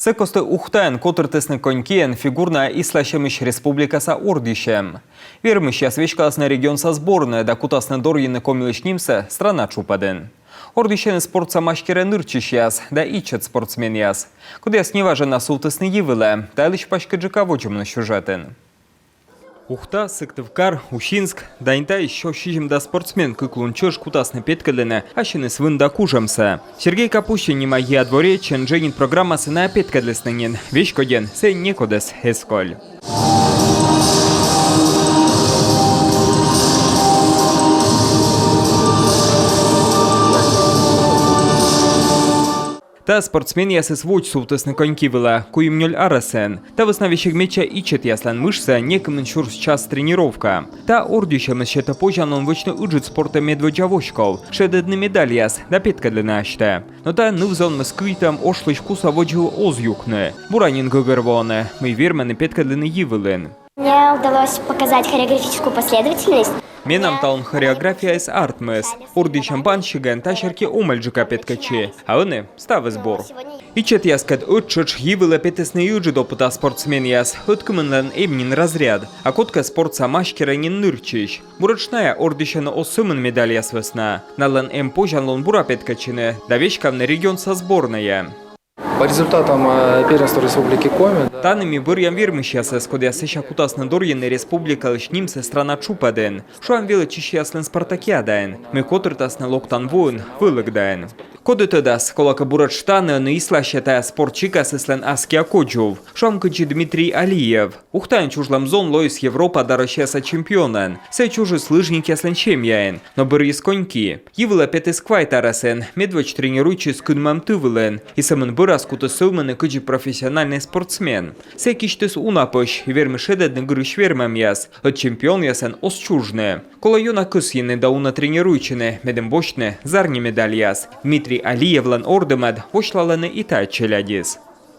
Се косты ухтаен котыртысны конькиен фигурна ислащемыш республикаса Ордищем. Вермыш ясвечкаласны регионса сборная да кутасны дорьины комилыш нимсе страна чупадын. Ордищен спортса машкере нырчиш яс, да ичет спортсмен яс. Кудяс неважен на султысны евыле, да лишь пашкаджика вочемны сюжетен. Ухта, Сыктывкар, Ущинск, даньта еще щижем да спортсмен кыклунчыш кутасны петкалене, ащины свында кужемса. Сергей Капущин не маги о дворе, чен женит программасы на петкадлеснынен. Вещкоден, сей некодес эсколь. Та спортсмен ясы свой султысны коньки вела, куим нёль арасен. Та высновещик меча ичет яслан мышца, некым иншур час тренировка. Та ордища мещета пожан он вычно уджит спорта медводжавошков. Шедедны медаль яс, да петка для нашта. Но та нывзон москвитам ошлыш куса воджу озюкне. Буранин гогервоне, мы вермены петка для наивылен. Мне удалось показать хореографическую последовательность. Менам таун хореография из артмес. Ордищам банщиген ташерки умальджика петкачи, а вони стави сбор. Ичет яскад отчуч гивила петесны юджи допыта спортсмен яс, откымынлан эмнин разряд, а котка спорт самашкера не нырчиш. Бурочная ордищана осымын медаль яс весна. Налан эм пожанлон бура петкачине, да вещкавны регион со сборная. По результатам первенства Республики Коми... Танами бырьям вермищаса, скодя сеща кутасны дорьены республика лишнимся страна чупаден. Шуам вела чищаслен спартакиадаен. Мы котыртасны локтан воин вылыгдаен. Коды тедас, колака бурачтаны, но ислащата спортчика сыслен аския коджув. Шуам кычи Дмитрий Алиев. Ухтайн чужлам зон лоис Европа даращаса чемпионен. Сей чужи слыжник яслен чемьяен. Но бырьис коньки. Евыла петес квайтарасен. Медвач тренируйчи с кынмам тывылен. И самын бырас куты сылманы кычи профессиональный спортсмен. Сей киштес унапыш, и вермышедедны гырыш вермам яс. От чемпион ясен ос чужны. Кола юна кыс ены да уна тренируйчины, медем бочны, зарни медаль яс. Дмитрий Алиевлан ордымад, вошлаланы и та челядис.